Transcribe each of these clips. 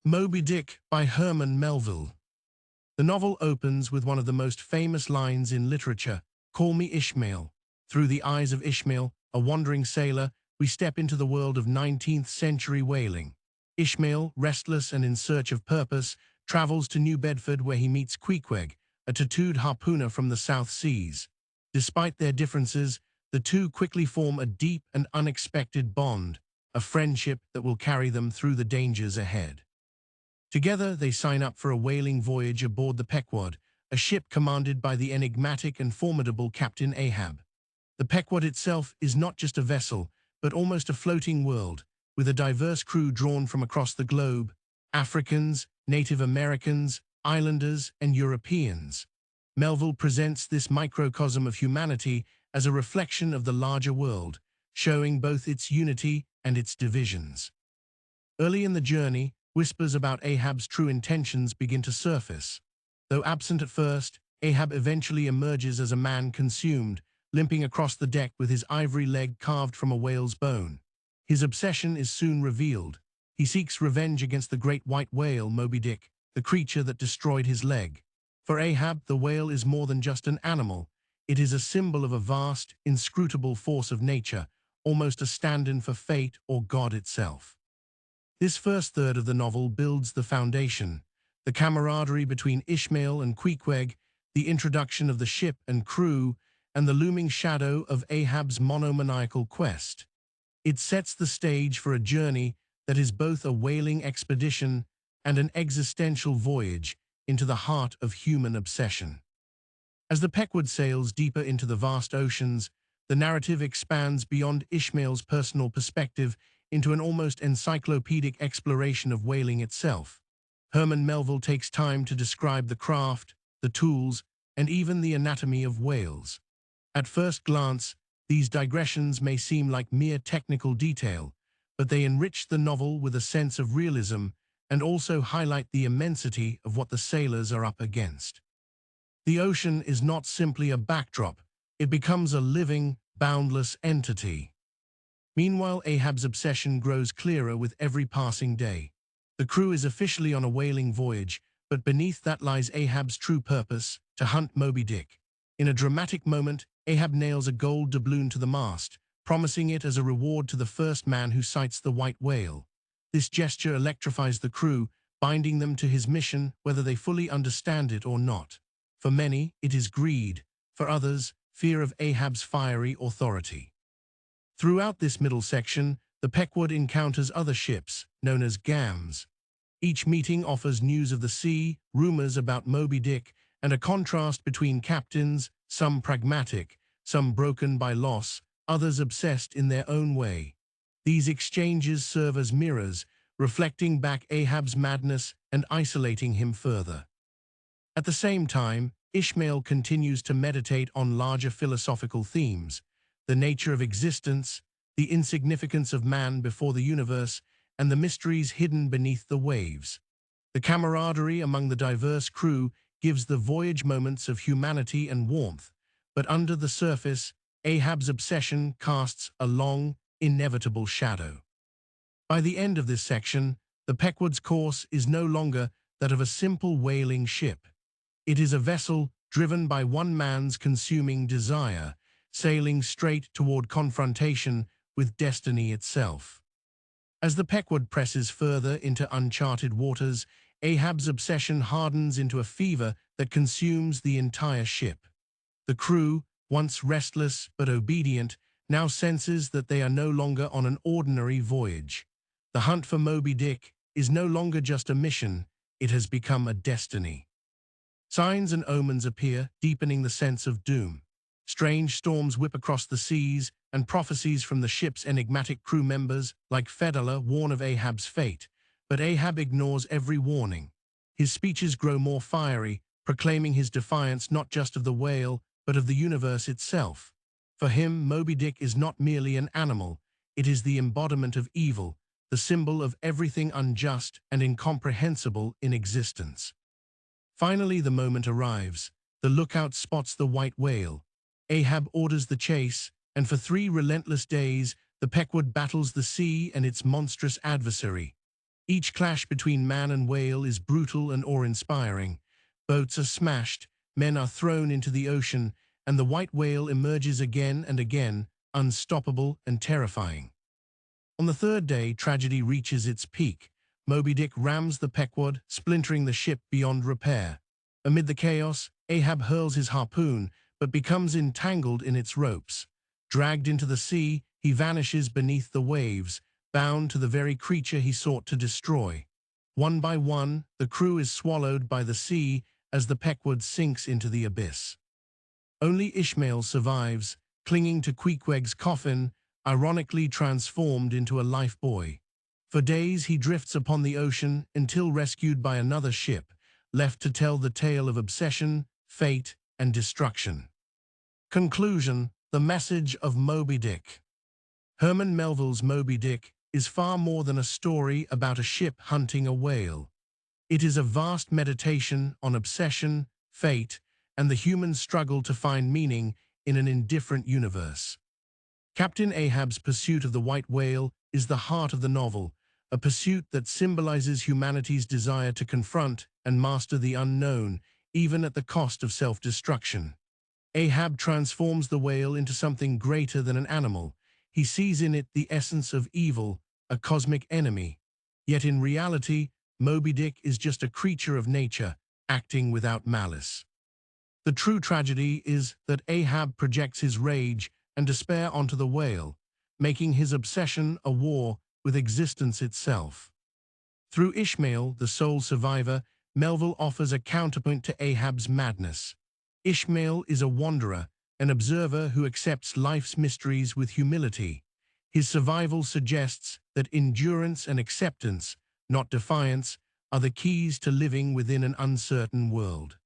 Moby-Dick by Herman Melville. The novel opens with one of the most famous lines in literature, "Call me Ishmael." Through the eyes of Ishmael, a wandering sailor, we step into the world of 19th century whaling. Ishmael, restless and in search of purpose, travels to New Bedford where he meets Queequeg, a tattooed harpooner from the South Seas. Despite their differences, the two quickly form a deep and unexpected bond, a friendship that will carry them through the dangers ahead. Together, they sign up for a whaling voyage aboard the Pequod, a ship commanded by the enigmatic and formidable Captain Ahab. The Pequod itself is not just a vessel, but almost a floating world, with a diverse crew drawn from across the globe: Africans, Native Americans, Islanders, and Europeans. Melville presents this microcosm of humanity as a reflection of the larger world, showing both its unity and its divisions. Early in the journey, whispers about Ahab's true intentions begin to surface. Though absent at first, Ahab eventually emerges as a man consumed, limping across the deck with his ivory leg carved from a whale's bone. His obsession is soon revealed. He seeks revenge against the great white whale, Moby-Dick, the creature that destroyed his leg. For Ahab, the whale is more than just an animal. It is a symbol of a vast, inscrutable force of nature, almost a stand-in for fate or God itself. This first third of the novel builds the foundation: the camaraderie between Ishmael and Queequeg, the introduction of the ship and crew, and the looming shadow of Ahab's monomaniacal quest. It sets the stage for a journey that is both a whaling expedition and an existential voyage into the heart of human obsession. As the Pequod sails deeper into the vast oceans, the narrative expands beyond Ishmael's personal perspective into an almost encyclopedic exploration of whaling itself. Herman Melville takes time to describe the craft, the tools, and even the anatomy of whales. At first glance, these digressions may seem like mere technical detail, but they enrich the novel with a sense of realism and also highlight the immensity of what the sailors are up against. The ocean is not simply a backdrop, it becomes a living, boundless entity. Meanwhile, Ahab's obsession grows clearer with every passing day. The crew is officially on a whaling voyage, but beneath that lies Ahab's true purpose: to hunt Moby-Dick. In a dramatic moment, Ahab nails a gold doubloon to the mast, promising it as a reward to the first man who sights the white whale. This gesture electrifies the crew, binding them to his mission whether they fully understand it or not. For many, it is greed; for others, fear of Ahab's fiery authority. Throughout this middle section, the Pequod encounters other ships, known as gams. Each meeting offers news of the sea, rumors about Moby-Dick, and a contrast between captains, some pragmatic, some broken by loss, others obsessed in their own way. These exchanges serve as mirrors, reflecting back Ahab's madness and isolating him further. At the same time, Ishmael continues to meditate on larger philosophical themes: the nature of existence, the insignificance of man before the universe, and the mysteries hidden beneath the waves. The camaraderie among the diverse crew gives the voyage moments of humanity and warmth, but under the surface, Ahab's obsession casts a long, inevitable shadow. By the end of this section, the Pequod's course is no longer that of a simple whaling ship. It is a vessel driven by one man's consuming desire, sailing straight toward confrontation with destiny itself. As the Pequod presses further into uncharted waters, Ahab's obsession hardens into a fever that consumes the entire ship. The crew, once restless but obedient, now senses that they are no longer on an ordinary voyage. The hunt for Moby-Dick is no longer just a mission, it has become a destiny. Signs and omens appear, deepening the sense of doom. Strange storms whip across the seas, and prophecies from the ship's enigmatic crew members, like Fedallah, warn of Ahab's fate. But Ahab ignores every warning. His speeches grow more fiery, proclaiming his defiance not just of the whale, but of the universe itself. For him, Moby-Dick is not merely an animal, it is the embodiment of evil, the symbol of everything unjust and incomprehensible in existence. Finally, the moment arrives. The lookout spots the white whale. Ahab orders the chase, and for 3 relentless days, the Pequod battles the sea and its monstrous adversary. Each clash between man and whale is brutal and awe-inspiring. Boats are smashed, men are thrown into the ocean, and the white whale emerges again and again, unstoppable and terrifying. On the third day, tragedy reaches its peak. Moby-Dick rams the Pequod, splintering the ship beyond repair. Amid the chaos, Ahab hurls his harpoon, but becomes entangled in its ropes. Dragged into the sea, he vanishes beneath the waves, bound to the very creature he sought to destroy. One by one, the crew is swallowed by the sea as the Pequod sinks into the abyss. Only Ishmael survives, clinging to Queequeg's coffin, ironically transformed into a lifebuoy. For days he drifts upon the ocean until rescued by another ship, left to tell the tale of obsession, fate, and destruction. Conclusion: the message of Moby-Dick. Herman Melville's Moby-Dick is far more than a story about a ship hunting a whale. It is a vast meditation on obsession, fate, and the human struggle to find meaning in an indifferent universe. Captain Ahab's pursuit of the white whale is the heart of the novel, a pursuit that symbolizes humanity's desire to confront and master the unknown, even at the cost of self-destruction. Ahab transforms the whale into something greater than an animal. He sees in it the essence of evil, a cosmic enemy. Yet in reality, Moby-Dick is just a creature of nature, acting without malice. The true tragedy is that Ahab projects his rage and despair onto the whale, making his obsession a war with existence itself. Through Ishmael, the sole survivor, Melville offers a counterpoint to Ahab's madness. Ishmael is a wanderer, an observer who accepts life's mysteries with humility. His survival suggests that endurance and acceptance, not defiance, are the keys to living within an uncertain world.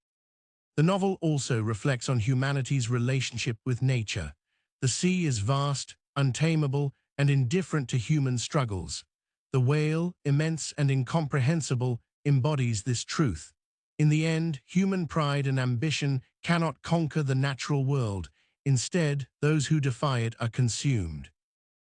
The novel also reflects on humanity's relationship with nature. The sea is vast, untamable, and indifferent to human struggles. The whale, immense and incomprehensible, embodies this truth. In the end, human pride and ambition cannot conquer the natural world. Instead, those who defy it are consumed.